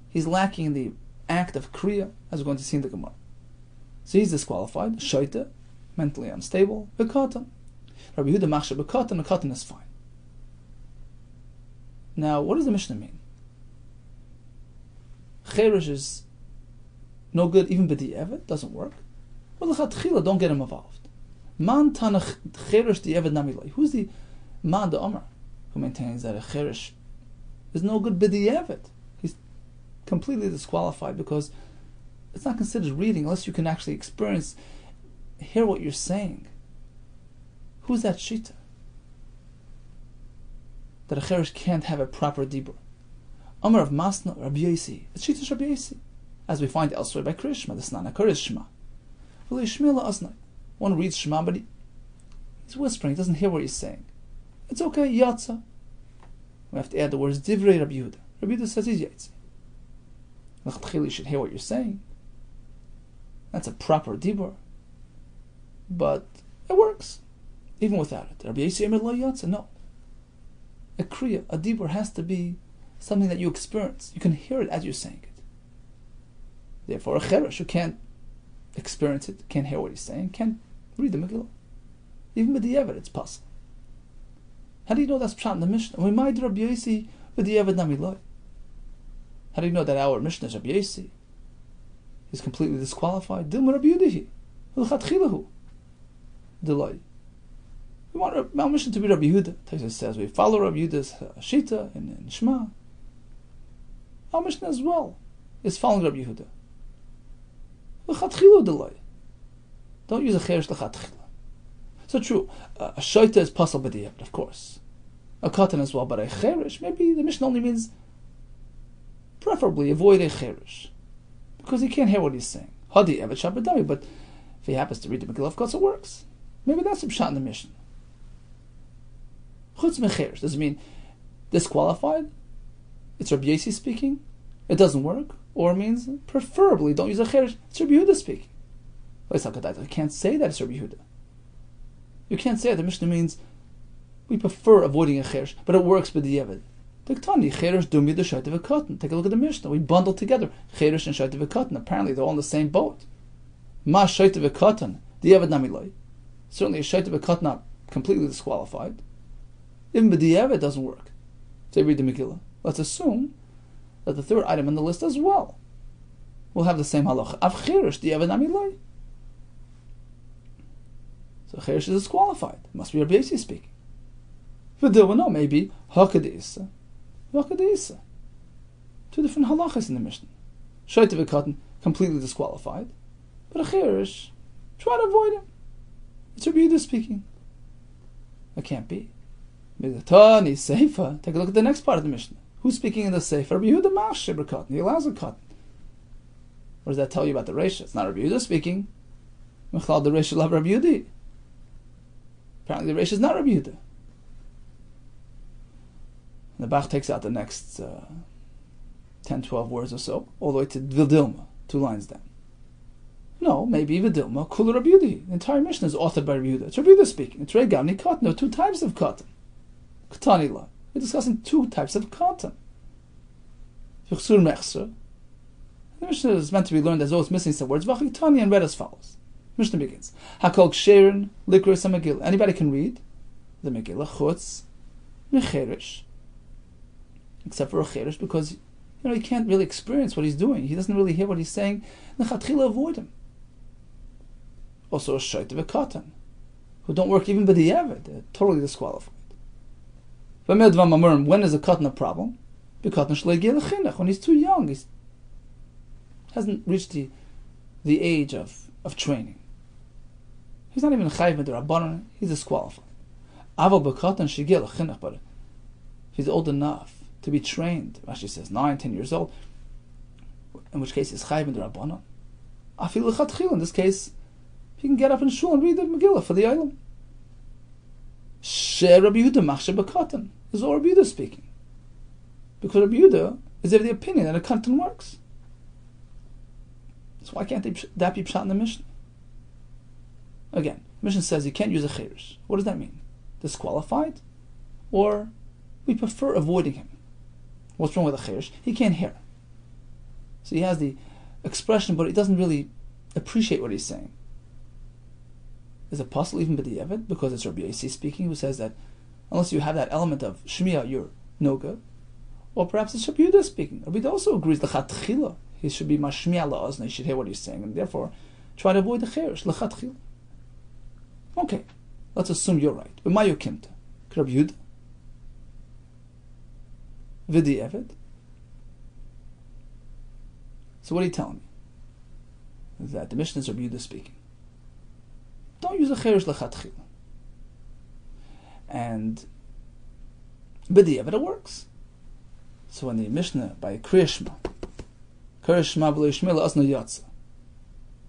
He's lacking in the act of Kriya, as we're going to see in the Gemara. So he's disqualified, Shaita, mentally unstable, Bekatan. Rabbi Yehuda Machshe Bekatan, Bekatan is fine. Now, what does the Mishnah mean? Cheresh is no good, even b'di'evet, doesn't work. Well, l'chatchila, don't get him involved. Man tanach cheresh di'evet namilai. Who's the man, the Amar, who maintains that a cheresh is no good b'di'evet? He's completely disqualified because it's not considered reading unless you can actually experience, hear what you're saying. Who's that shita? That a cheresh can't have a proper dibur. Amar of Masna, Rabbi Yosi. It's shita Rabbi Yosi, as we find elsewhere by Krishma, the Snana Koris Shema. One reads Shema, but he's whispering, he doesn't hear what he's saying. It's okay, Yatza. We have to add the words Divrei Rabbi Yehuda. Rabbi Yehuda says he's Yatza. You should hear what you're saying. That's a proper dibur. But it works, even without it. Rabbi Yosi Emir Lo Yatza. No. A kriya, a dibur has to be something that you experience. You can hear it as you're saying it. Therefore, a cheresh who can't experience it, can't hear what he's saying, can't read the Megillah. Even with the Yevet, it's possible. How do you know that's pshat in the Mishnah? We might Rabbi Yosi with the Yevet namiloi. How do you know that our Mishnah is Rabbi Yosi? He's completely disqualified. Dilma Rabbi Yehuda l'chatchilahu deloi. We want our Mishnah to be Rabbi Yehuda. Taisa says we follow Rabbi Yehuda's shita in Shema. Our Mishnah as well is following Rabbi Yehuda. L'chatchilu delay. Don't use a cheresh l'chatchila. So true, a shaita is possible b'di'evet, of course. A katan as well, but a cheresh, maybe the Mishnah only means preferably avoid a cheresh, because he can't hear what he's saying. Hadi evet shabadami, but if he happens to read the Megillah, of course it works. Maybe that's some pshat in the Mishnah. Chutz mecheresh, does it mean disqualified? It's Rabbi Yosi speaking, it doesn't work, or it means preferably don't use a cheresh. It's Rabbi Yehuda speaking. You can't say that it's Rabbi Yehuda. You can't say that. The Mishnah means we prefer avoiding a cheresh, but it works with the Yevid. Tiktani cheresh dumi the shaita v'katan. Take a look at the Mishnah. We bundle together cheresh and shaita v'katan. Apparently they're all in the same boat. Ma shaita v'katan the Yevid namiloi. Certainly a shaita v'katan not completely disqualified. Even with the Yevid doesn't work. They read the Megillah. Let's assume that the third item on the list as well will have the same halacha. Av cheresh the Yevid namiloi. So cheresh is disqualified. It must be Rabbi Yosi speaking. No, maybe hakadisa, hakadisa. Two different halachas in the Mishnah. Shaita v'katan completely disqualified, but a cheresh, try to avoid him. It's Rabbi Yehuda speaking. It can't be. Tani seifa. Take a look at the next part of the Mishnah. Who's speaking in the seifa? Rabbi Yehuda Machshe b'katan. He allows a katan. What does that tell you about the Reisha? It's not Rabbi Yehuda speaking. Mechlal the Reisha love Rabbi Yehuda. Apparently the Reisha is not Rabbi Yehuda. And the Bach takes out the next 10, 12 words or so, all the way to Vidilma, 2 lines down. No, maybe Vidilma, Kula Rabbi Yehuda. The entire Mishnah is authored by Rabbi Yehuda. It's Rabbi Yehuda speaking. It's Regani Katan. There are 2 types of Katan. Katani La. We're discussing 2 types of Katan. Yichsur Mechser. The Mishnah is meant to be learned as though it's missing some words. Vachitani and read as follows. Mishnah begins. Hakol Ksherin, Likris, and Megillah. Anybody can read the Megillah, Chutz, Mecheresh, except for a cheresh, because he can't really experience what he's doing. He doesn't really hear what he's saying. Nechatchila, avoid him. Also a shaita v'katan, who don't work even by the Yevet. They're totally disqualified. When is a katan a problem? When he's too young, he hasn't reached the age of training. He's not even chayv midrabanan. He's disqualified. Aval b'katan shigil chinuch, but if he's old enough to be trained, Rashi says 9, 10 years old, in which case he's chayv midrabanan. Afilu chatchil, in this case, he can get up in shul and read the Megillah for the Eilim. She Rabbi Yehuda Machshe b'katan. This is all Rabbi Yehuda speaking, because Rabbi Yehuda is of the opinion that a katan works. So why can't that be pshat in the Mishnah? Again, the Mishnah says you can't use a cherish. What does that mean? Disqualified? Or we prefer avoiding him? What's wrong with a cherish? He can't hear. So he has the expression, but he doesn't really appreciate what he's saying. Is it possible even b'di'evet? Because it's Rabbi Yossi speaking, who says that unless you have that element of shmiya, you're no good. Or perhaps it's Rabbi Yehuda speaking. Rabbi Yehuda also agrees l'chatchila. He should be mashmiya la'ozna. He should hear what he's saying, and therefore try to avoid the cherish l'chatchila. Okay, let's assume you're right. But Mayu Kimta, Rabbi Yehuda, v'di'evet. So what are you telling me? That the Mishnah is Rabbi Yehuda speaking. Don't use a cherish lechatchila. And b'di'evet it works. So when the Mishnah by Kriyashma b'lo yishmei la'asna yatsa,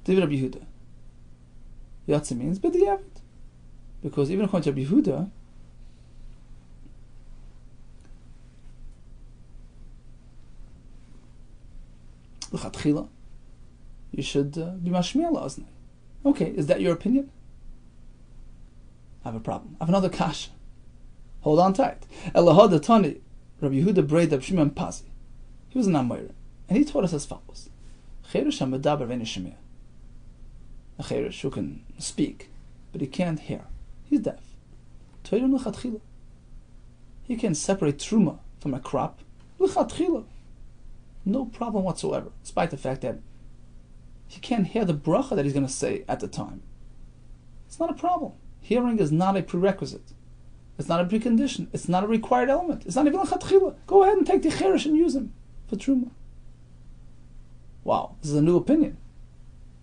David Rabbi Yehuda, yatsa means b'di'evet, because even according to Rabbi Yehuda, l'chatchila, you should be mashmiya la'aznai. Okay, is that your opinion? I have a problem. I have another kasha. Hold on tight. Elahada Tani, Rabbi Yehuda Breid Rab Shimon Pazi. He was an Amoira, and he taught us as follows: Cherush HaMedaber Ve'en Shemiah. A cherush who can speak, but he can't hear. He's deaf. Toirim l'chatchila. He can separate truma from a crop l'chatchila. No problem whatsoever, despite the fact that he can't hear the bracha that he's going to say at the time. It's not a problem. Hearing is not a prerequisite. It's not a precondition. It's not a required element. It's not even a chatchila. Go ahead and take the cherish and use him for truma. Wow, this is a new opinion.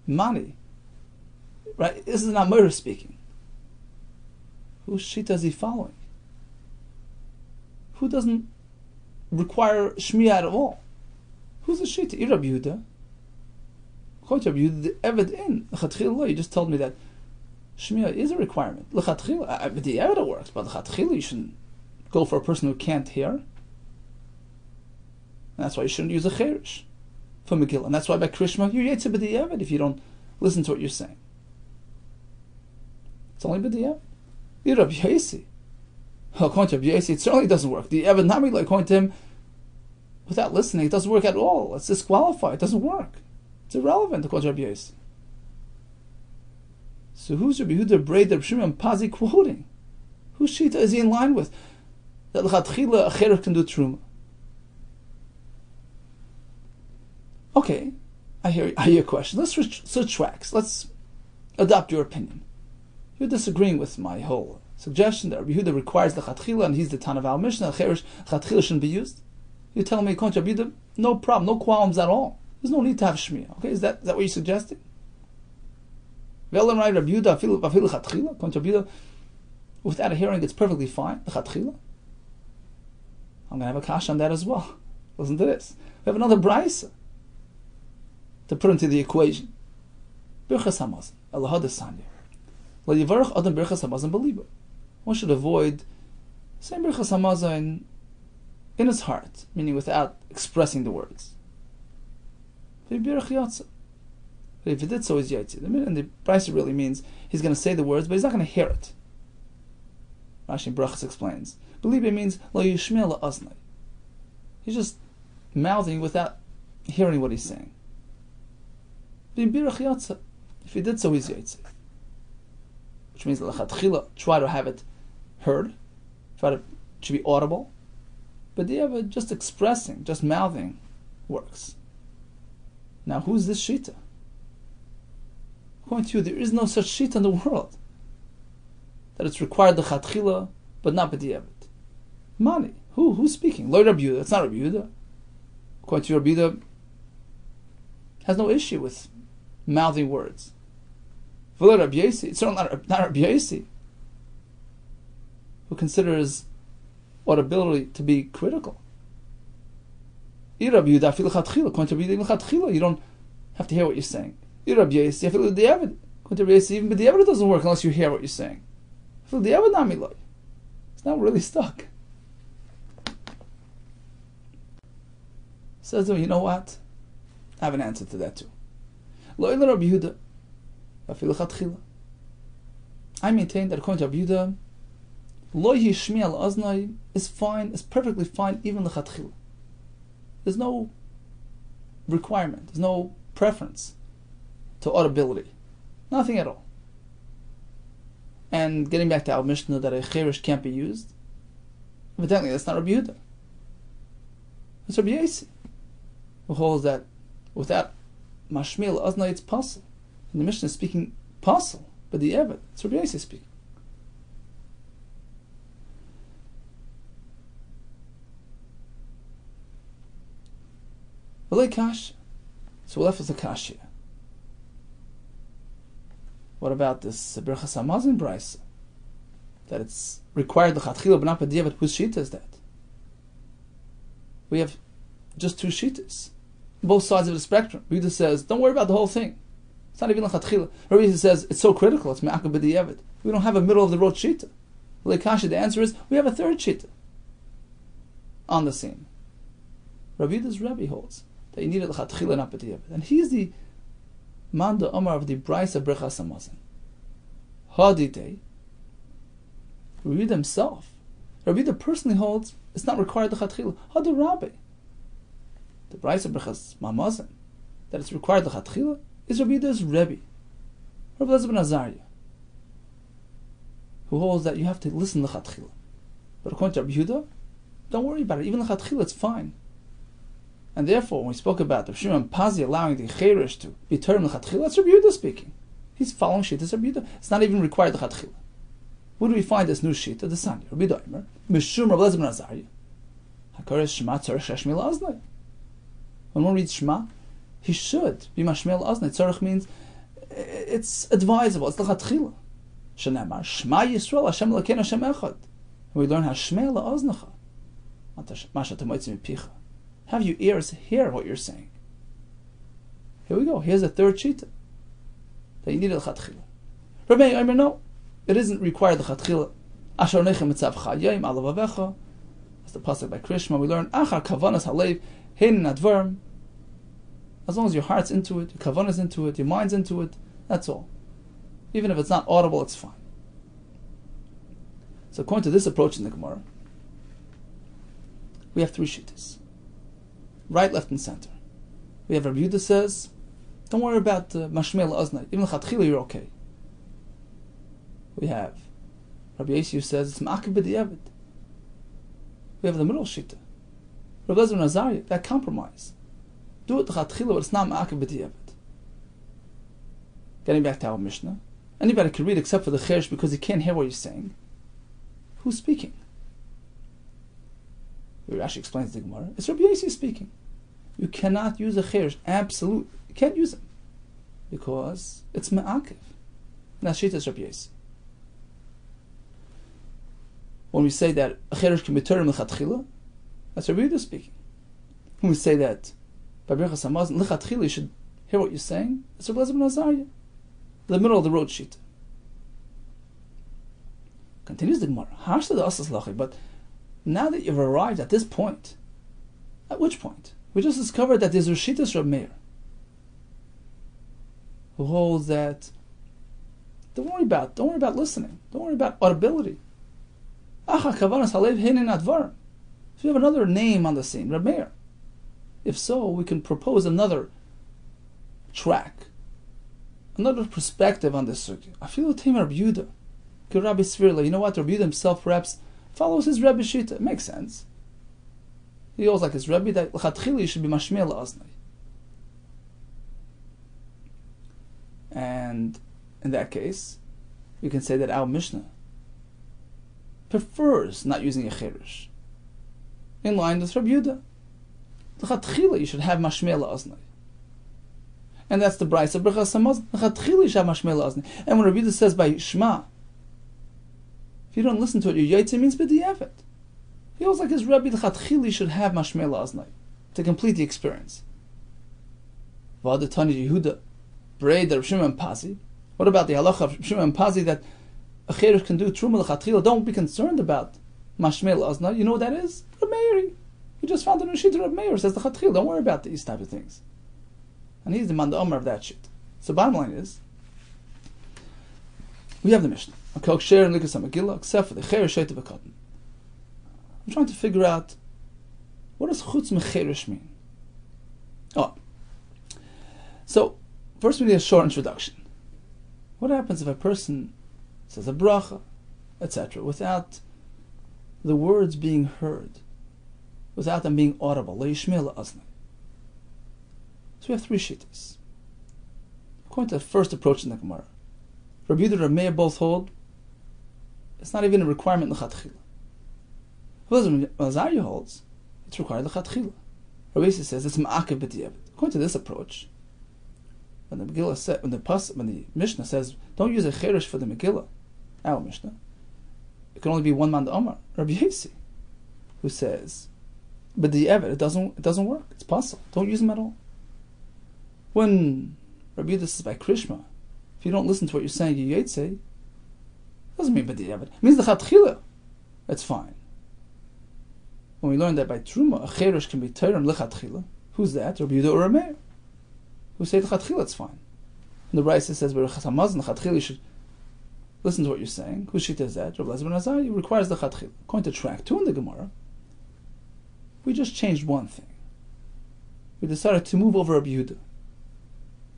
Mani. Right? This is an Amir speaking. Whose shita is he following? Who doesn't require shmiya at all? Who's the shita? Rabbi Yehuda. According to Rabbi Yehuda, the eved in l'chatchila. You just told me that shmiya is a requirement. L'chatchila, the eved works, but l'chatchila you shouldn't go for a person who can't hear. And that's why you shouldn't use a cherish for Megillah. And that's why by Krishma you're yetzer b'di'evet if you don't listen to what you're saying. It's only b'di'evet. You're Rabbi Yossi. According to Rabbi Yossi, it certainly doesn't work. The eved nami, according to him, without listening, it doesn't work at all. It's disqualified. It doesn't work. It's irrelevant according to Rabbi Yossi. So who's Rabbi Yehuda Breid Rab Shimon Pazi quoting? Whose shita is he in line with? That l'chatchila a cherech can do truma. Okay, I hear your question. Let's switch tracks. Let's adopt your opinion. You're disagreeing with my whole suggestion that Rabbi Yehuda requires the chatchila and he's the Tan of our Mishnah. Chatchila shouldn't be used. You're telling me, according to Rabbi Yehuda, no problem, no qualms at all. There's no need to have shmiya. Okay, is that what you're suggesting? According to Rabbi Yehuda, without a hearing, it's perfectly fine. The chatchila. I'm going to have a kash on that as well. Listen to this. We have another brayso to put into the equation. Birchas hamazon, Elohad Sanya. Lo yivarach adam birchas hamazon b'libo. One should avoid saying birchas hamazon in his heart, meaning without expressing the words. If he did so, he's yaitzi. And the brayso really means he's going to say the words, but he's not going to hear it. Rashi Brachas explains. Believe means lo yishmei la'aznai. He's just mouthing without hearing what he's saying. If he did so, he's yaitzi. Which means l'chatchila, try to have it heard, it should be audible. But the other, just expressing, just mouthing, works. Now, who's this shita? According to you, there is no such shita in the world that it's required the chatchila, but not b'di'evet. Mani, who's speaking? Lo Rabbi Yehuda. It's not Rabbi Yehuda. According to Rabbi Yehuda, has no issue with mouthing words. V'lo Rabbi Yossi. It's certainly not Rabbi Yossi, who considers audibility to be critical. Rabbi Yehuda fil chatchila. According to Rabbi Yehuda, chatchila, you don't have to hear what you're saying. Rabbi Yossi fil b'di'evet. According to Rabbi Yossi, even b'di'evet it doesn't work unless you hear what you're saying. Fil b'di'evet nami loy. It's not really stuck. Says, you know what? I have an answer to that too. Lo ila Rabbi Yehuda fil chatchila. I maintain that according to Rabbi Yehuda, lo yishmi al aznai is fine, is perfectly fine, even lechatchila. There's no requirement, there's no preference to audibility. Nothing at all. And getting back to our Mishnah that a cherish can't be used, evidently that's not Rabbi Yehuda. It's Rabbi Yossi, who holds that without mashmil aznai it's pasul. And the Mishnah is speaking pasul, but the Eved, it's Rabbi Yossi speaking. So we're left with the kasha. What about this Birchas Hamazon brayso? That it's required l'chatchila but not b'diavad. Whose shita is that? We have just two shitas, both sides of the spectrum. Rabbi Yehuda says, don't worry about the whole thing. It's not even l'chatchila. Rabbi Yehuda says, it's so critical, it's me'akab b'diavad. We don't have a middle of the road shita. L'kasha, the answer is, we have a third shita on the scene. Rabbi Yehuda's Rebbe holds that you need l'chatchila not b'diavad. And he's the Manda Omar of the Brayso Birchas Hamazon. Hadidei. Rabbi Yehuda himself. Rabbi Yehuda personally holds it's not required l'chatchila. Hadu Rabbi. The Brayso Birchas Hamazon that it's required l'chatchila is Rabbi Yehuda's Rebbe, Rabbi Elazar ben Azariah, who holds that you have to listen l'chatchila. But according to Rabbi Yehuda, don't worry about it. Even l'chatchila, it's fine. And therefore, when we spoke about the Shimon Pazi allowing the cherish to be termed l'chatchila, that's Rabbi Yehuda speaking. He's following Shittas Rabbi Yehuda. It's not even required l'chatchila. Where do we find this new Shita? The Sanya. Rabbi Yehuda Omer, Mishum Rabbi Elazar ben Azariah, HaKoresh Shema Tzarech Shashmil Aznai. When one reads Shema, he should be Mashmil Aznai. Tzarech means it's advisable. It's l'chatchila. Shenamar Shema Yisrael Hashem Elokeinu Hashem Echad. And we learn Hashmei la'aznecha. Masha Tamoitzim Picha. Have your ears hear what you're saying. Here we go. Here's a third shita that you need l'chatchila. Rabbi Omer, no, it isn't required l'chatchila. Asher nechem mitzav chayim alav avecha. That's the pasuk by Krishma. We learn achar kavanas halev hein advarim. As long as your heart's into it, your kavanas into it, your mind's into it, that's all. Even if it's not audible, it's fine. So according to this approach in the Gemara, we have three shitas. Right, left, and center. We have Rabbi Yehuda says, don't worry about mashmei la'aznai. Even l'chatchila, you're okay. We have Rabbi Yossi says it's ma'akib b'diavad. We have the middle shita. Rabbi Elazar ben Azariah, that compromise. Do it l'chatchila, but it's not ma'akib b'diavad. Getting back to our Mishnah, anybody can read except for the cheresh because he can't hear what you're saying. Who's speaking? Rashi explains the Gemara. It's Rabbi Yossi speaking. You cannot use a cheresh. Absolutely. You can't use it. Because it's me'akiv. And that's Shittas Rabbi Yossi. When we say that a cheresh can be turned l'chatchila, that's Rabbi Yehuda speaking. When we say that by Birchas Hamazon, l'chatchila, you should hear what you're saying, it's Rabbi Elazar ben Azariah. The middle of the road shita. Continues the Gemara. Hashta da asas lachi, but now that you've arrived at this point, at which point? We just discovered that there's Rishitas Reb Meir, who holds that don't worry about listening, don't worry about audibility. Acha kavanas halev heinin advarim. So we have another name on the scene, Reb Meir. If so, we can propose another track, another perspective on this sugya. I feel Tim Rabbi Yehuda, Rabbi Svirla. You know what? Rabbi Yehuda himself perhaps follows his Rebbe Shita. It makes sense. He goes like his Rebbe that l'chatchili should be mashmei la'aznai. And in that case, we can say that our Mishnah prefers not using a cheresh. In line with Rabbi Yehuda. L'chatchili you should have mashmei la'aznai. And that's the Brayso Birchas Hamazon. L'chatchili you should have mashmei la'aznai. And when Rabbi Yehuda says by Shema, if you don't listen to it, your yaitze means b'diavad. He was like his Rebbe, the Chatchili should have mashmei la'aznai to complete the experience. V'adatani Yehuda, Brei der Shimon Pazi. What about the halacha of Shimon Pazi that a cheresh can do truma l'chatchila? Don't be concerned about mashmei la'aznai. You know what that is? Reb Meir. You just found a new shit. Reb Meir says the chatchila. Don't worry about these type of things. And he's the man, the Omer of that shit. So bottom line is, we have the Mishnah. except for the cheresh shaita v'katan. I'm trying to figure out, what does chutz mecheresh mean? So, first we need a short introduction. What happens if a person says a bracha, etc., without the words being heard, without them being audible? Lo yishmeh la'aznai. So we have three shittas. According to the first approach in the Gemara, Rabbi Yehuda and Rabbi Meir both hold it's not even a requirement l'chatchila. Rabbi Azariah holds it's required l'chatchila. Rabbi Yossi says it's ma'akev b'diavad. According to this approach, when the Megillah said, when the Mishnah says don't use a cheresh for the Megillah, our Mishnah, it can only be one man Omar, Rabbi Yossi, who says, but the Eved, it doesn't work. It's possible. Don't use them at all. When Rabbi Yehuda says by Krishma, if you don't listen to what you're saying, you yetze, doesn't mean but the Eved. It means the Chatchila. That's fine. When we learn that by Truma, a cheresh can be Torah lechatchila, who's that? Rabbi Yehuda or Rabbi Meir, who say the Chatchila, it's fine. And the Brisa says, but the Chatchila, you should listen to what you're saying. Whose shita is that? Rabbi Elazar ben Azariah requires the Chatchila. According to track 2 in the Gemara, we just changed one thing. We decided to move over Rabbi Yehuda.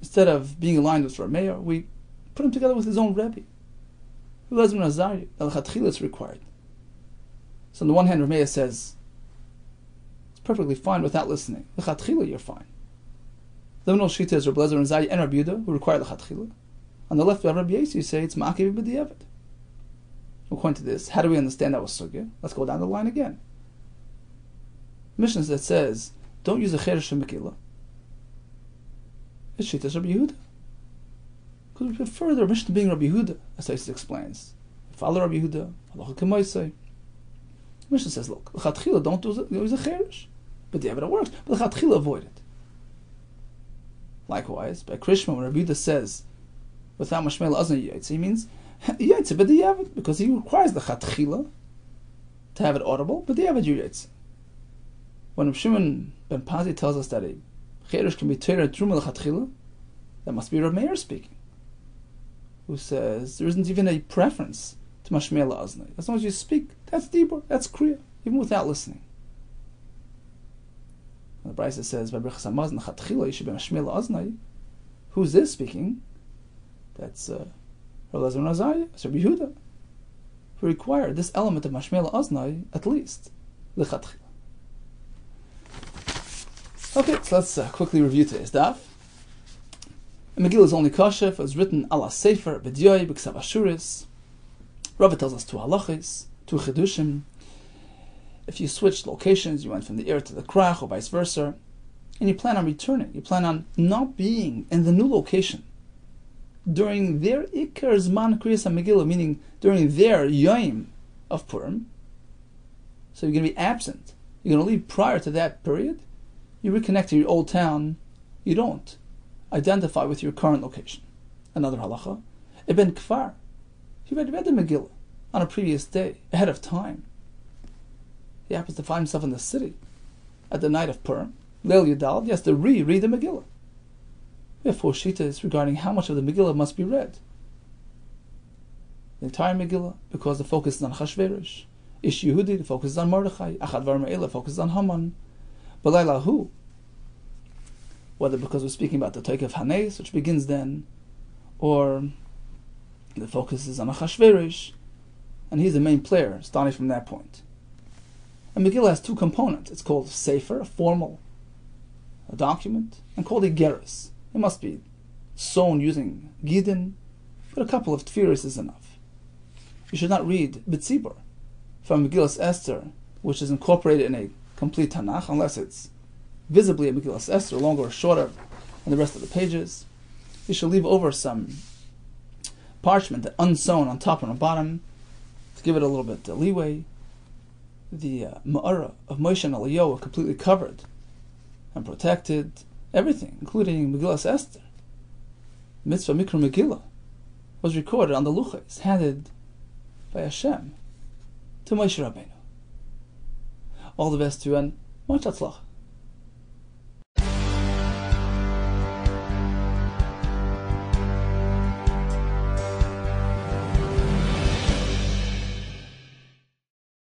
Instead of being aligned with Rabbi Meir, we put him together with his own Rebbe. Rabbi Elazar ben Azariah, the Chatchila is required. So on the one hand, Rabbi Meir says, it's perfectly fine without listening. The Chatchila, you're fine. The no shita is Rabbi Elazar ben Azariah and Rabbi Yehuda, who require the Chatchila. On the left, we have Rabbi Yossi, you say it's ma'akev b'diavad. According to this, how do we understand that was sugya? Let's go down the line again. Mishnah that says, don't use a cheresh for Megillah. It's shita is Rabbi Yehuda. Because we prefer the Mishnah being Rabbi Yehuda, as Taisus explains. We follow Rabbi Yehuda, halacha k'maisei. Mishnah says, look, the Chatchila don't use a cheresh. But the it works. But the Chatchila avoid it. Likewise, by Krishma, when Rabbi Yehuda says, without mashmei la'aznai yaitze, he means yaitze b'diavad, because he requires the Chatchila to have it audible, but diavad you yaitze. When Rav Shimon ben Pazi tells us that a cheresh can be Torah truma l'chatchila, that must be Rav Meir speaking, who says there isn't even a preference to mashmei la'aznai. As long as you speak, that's dibur, that's kriya, even without listening. And the Brisa says, "V'brichas hamazon l'chatchila yishu b'mashmei la'aznai." Who's this speaking? That's Rabbi Elazar ben Azariah, it's Rabbi Yehuda, who required this element of mashmei la'aznai at least l'chatchila. Okay, so let's quickly review today's daf. Megillah is only kosher if it was written ala sefer b'dyoy b'ksav ashuris. Rava tells us 2 halachis, 2 chidushim. If you switched locations, you went from the air to the krach or vice versa, and you plan on returning, you plan on not being in the new location during their ikar zman kriyas Megillah, meaning during their yom of Purim, so you're going to be absent. You're going to leave prior to that period. You reconnect to your old town, you don't identify with your current location. Another halacha, Ibn Kfar, he read the Megillah on a previous day, ahead of time. He happens to find himself in the city at the night of Purim, Leil Yudal, he has to reread the Megillah. We have 4 shitas regarding how much of the Megillah must be read. The entire Megillah, because the focus is on Chashverosh. Ish Yehudi, the focus is on Mordechai. Achad Var Me'ela, focus is on Haman. Balaylahu, whether because we're speaking about the Toik of Hanes, which begins then, or the focus is on Achashverosh, and he's the main player, starting from that point. And Megillah has 2 components. It's called Sefer, a formal document, and called Igeris. It must be sewn using Gidin, but a couple of Tfiris is enough. You should not read B'tzibur from Megillah Esther, which is incorporated in a complete Tanakh, unless it's visibly a Megillah Esther, longer or shorter than the rest of the pages. You should leave over some parchment that unsewn on top and on bottom to give it a little bit leeway. The Ma'ara of Moshe and Eliyahu were completely covered and protected, everything, including Megillah Esther. Mitzvah Mikra Megillah was recorded on the Luchas, handed by Hashem to Moshe Rabbeinu. All the best to you, and much hatzlach.